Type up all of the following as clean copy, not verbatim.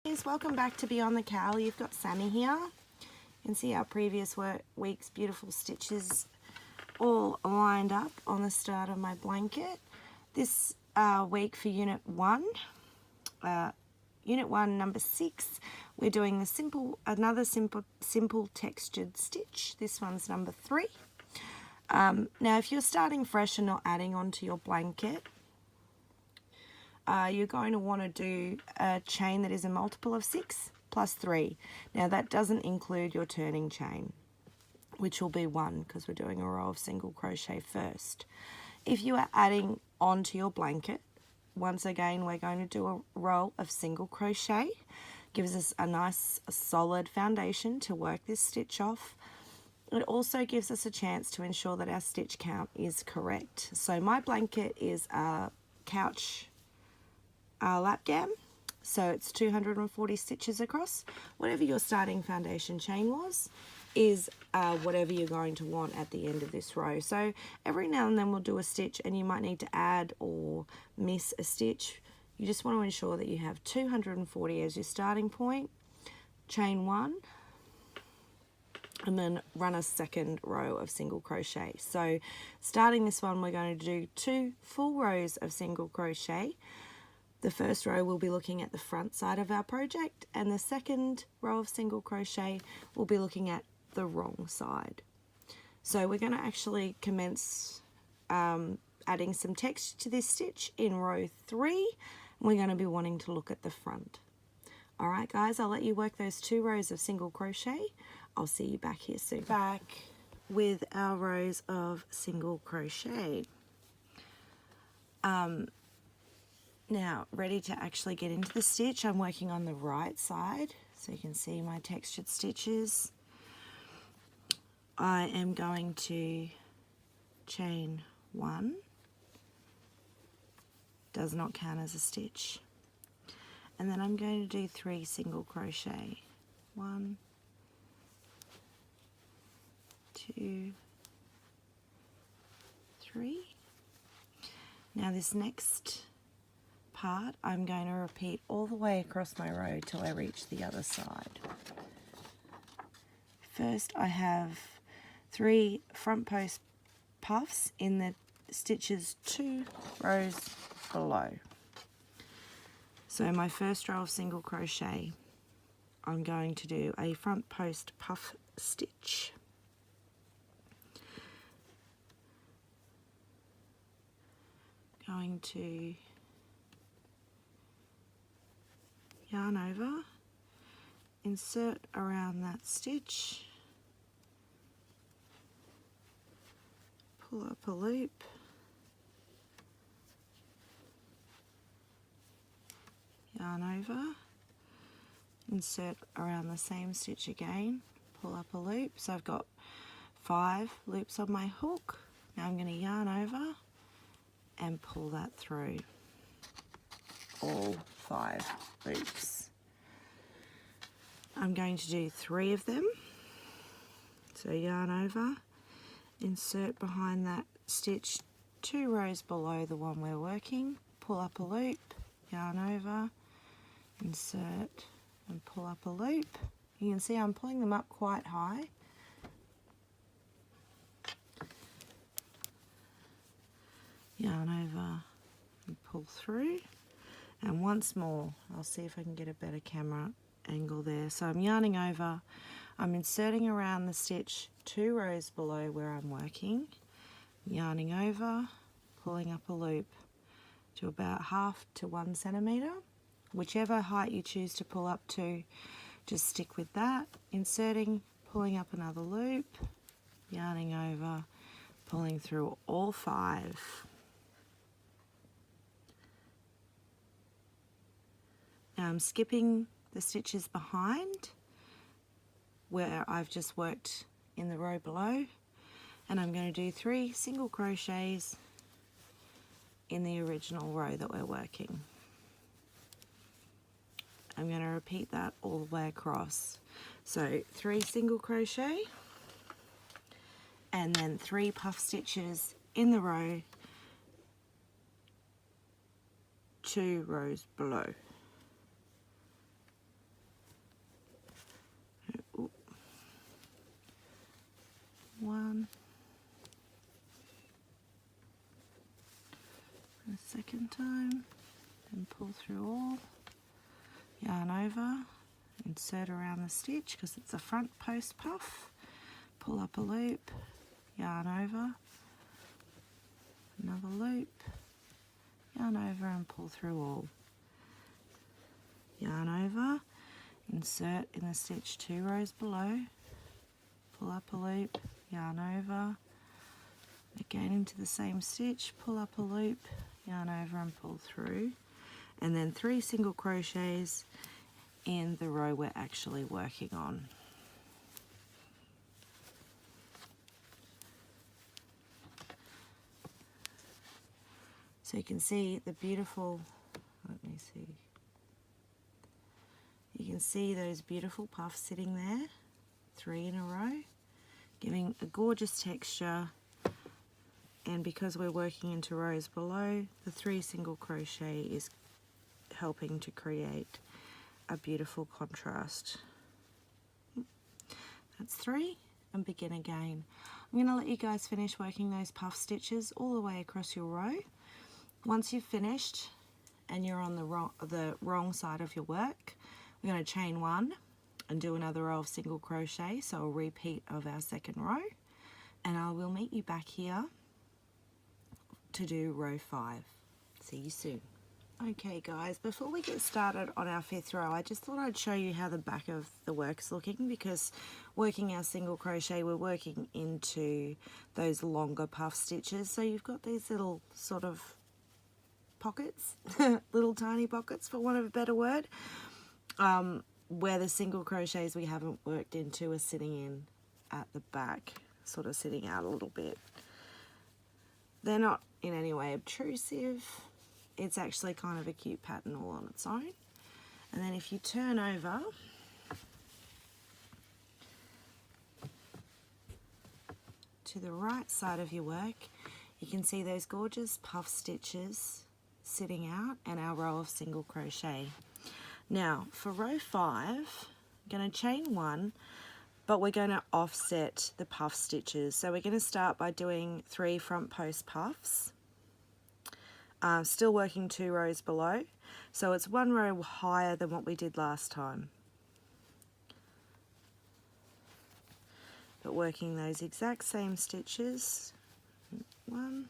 Welcome back to Beyond the Cowl. You've got Sammy here. You can see our previous week's beautiful stitches all lined up on the start of my blanket. This week for Unit 1, number 6, we're doing another simple textured stitch. This one's number 3. Now if you're starting fresh and not adding onto your blanket, you're going to want to do a chain that is a multiple of 6 plus 3. Now that doesn't include your turning chain, which will be 1 because we're doing a row of single crochet first. If you are adding onto your blanket, once again we're going to do a row of single crochet. Gives us a nice solid foundation to work this stitch off. It also gives us a chance to ensure that our stitch count is correct. So my blanket is a couch lap gam, so it's 240 stitches across. Whatever your starting foundation chain was is whatever you're going to want at the end of this row. So every now and then we'll do a stitch and you might need to add or miss a stitch. You just want to ensure that you have 240 as your starting point, chain 1, and then run a second row of single crochet. So starting this one, we're going to do 2 full rows of single crochet. The first row we'll be looking at the front side of our project, and the second row of single crochet we'll be looking at the wrong side. So we're going to actually commence adding some texture to this stitch in row 3. We're going to be wanting to look at the front. Alright guys, I'll let you work those 2 rows of single crochet. I'll see you back here soon. Back with our rows of single crochet. Now, ready to actually get into the stitch. I'm working on the right side, so you can see my textured stitches. I am going to chain 1. Does not count as a stitch. And then I'm going to do 3 single crochet. 1, 2, 3. Now this next part I'm going to repeat all the way across my row till I reach the other side. First I have 3 front post puffs in the stitches 2 rows below. So my first row of single crochet, I'm going to do a front post puff stitch. Going to yarn over, insert around that stitch, pull up a loop, yarn over, insert around the same stitch again, pull up a loop. So I've got 5 loops on my hook. Now I'm going to yarn over and pull that through all 5 loops. I'm going to do 3 of them. So yarn over, insert behind that stitch 2 rows below the one we're working, pull up a loop, yarn over, insert and pull up a loop. You can see I'm pulling them up quite high. Yarn over and pull through. And once more, I'll see if I can get a better camera angle there. So I'm yarning over, I'm inserting around the stitch 2 rows below where I'm working, yarning over, pulling up a loop to about 1/2 to 1 centimetre. Whichever height you choose to pull up to, just stick with that. Inserting, pulling up another loop, yarning over, pulling through all 5. Now I'm skipping the stitches behind where I've just worked in the row below, and I'm going to do 3 single crochets in the original row that we're working. I'm going to repeat that all the way across. So 3 single crochet and then 3 puff stitches in the row, 2 rows below. second time, and pull through all, yarn over, insert around the stitch because it's a front post puff, pull up a loop, yarn over, another loop, yarn over and pull through all, yarn over, insert in the stitch 2 rows below, pull up a loop, yarn over, again into the same stitch, pull up a loop, yarn over and pull through, and then 3 single crochets in the row we're actually working on. So you can see the beautiful, let me see, you can see those beautiful puffs sitting there, 3 in a row, giving a gorgeous texture. And because we're working into rows below, the 3 single crochet is helping to create a beautiful contrast. That's 3, and begin again. I'm going to let you guys finish working those puff stitches all the way across your row. Once you've finished and you're on the wrong side of your work, we're going to chain 1 and do another row of single crochet, so a repeat of our second row, and I will meet you back here to do row 5. See you soon. Okay guys, before we get started on our 5th row, I just thought I'd show you how the back of the work's looking, because working our single crochet, we're working into those longer puff stitches. So you've got these little sort of pockets, little tiny pockets for want of a better word, where the single crochets we haven't worked into are sitting in at the back, sort of sitting out a little bit. They're not in any way obtrusive. It's actually kind of a cute pattern all on its own. And then if you turn over, to the right side of your work, you can see those gorgeous puff stitches sitting out and our row of single crochet. Now for row 5, I'm going to chain 1, but we're going to offset the puff stitches. So we're going to start by doing 3 front post puffs, still working 2 rows below, so it's 1 row higher than what we did last time, but working those exact same stitches, 1,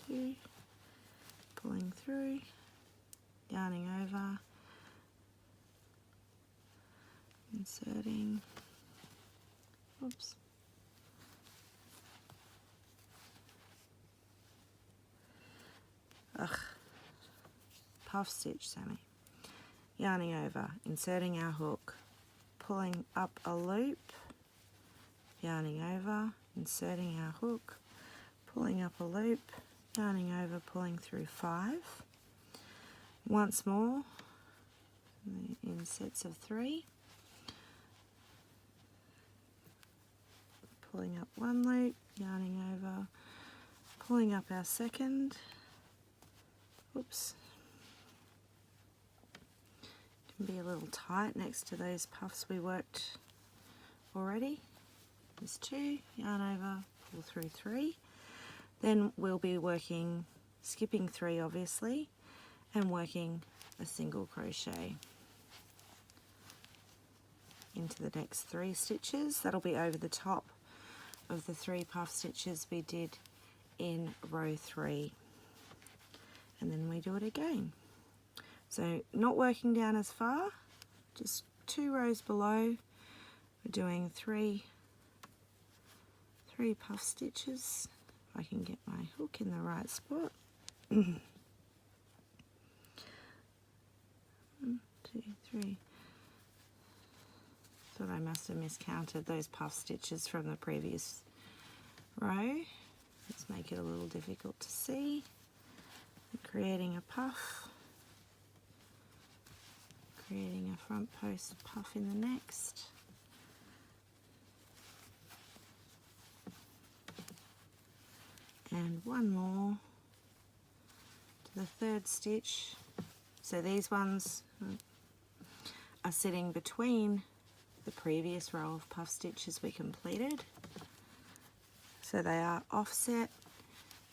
2, pulling through, yarning over, inserting, oops, puff stitch, Sammy, yarning over, inserting our hook, pulling up a loop, yarning over, inserting our hook, pulling up a loop, yarning over, pulling through 5, once more in sets of 3, pulling up 1 loop, yarning over, pulling up our second, oops, can be a little tight next to those puffs we worked already. There's 2, yarn over, pull through 3, then we'll be working, skipping 3 obviously, and working a single crochet into the next 3 stitches. That'll be over the top of the 3 puff stitches we did in row 3, and then we do it again. So not working down as far, just 2 rows below, we're doing 3 puff stitches. If I can get my hook in the right spot. 1, 2, 3. Thought I must have miscounted those puff stitches from the previous row. Let's make it a little difficult to see. Creating a puff, creating a front post puff in the next, and 1 more to the 3rd stitch. So these ones are sitting between the previous row of puff stitches we completed. So they are offset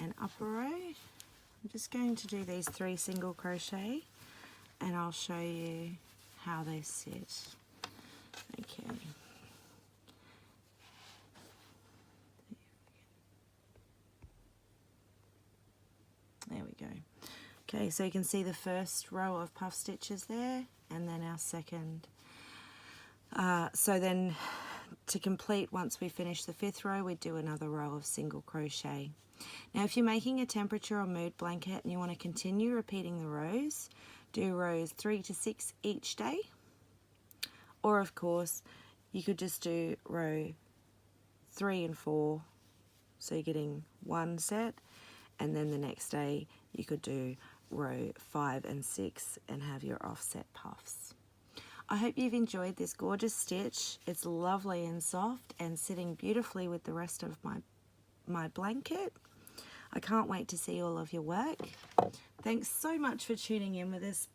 and upper row. I'm just going to do these 3 single crochet and I'll show you how they sit. Okay. There we go. Okay, so you can see the first row of puff stitches there, and then our second. So then to complete, once we finish the 5th row, we do another row of single crochet. Now if you're making a temperature or mood blanket and you want to continue repeating the rows, do rows 3 to 6 each day. Or of course, you could just do row 3 and 4, so you're getting 1 set, and then the next day you could do row 5 and 6 and have your offset puffs. I hope you've enjoyed this gorgeous stitch. It's lovely and soft and sitting beautifully with the rest of my blanket. I can't wait to see all of your work. Thanks so much for tuning in with us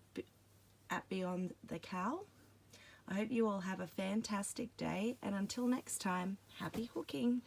at Beyond the Cowl. I hope you all have a fantastic day, and until next time, happy hooking.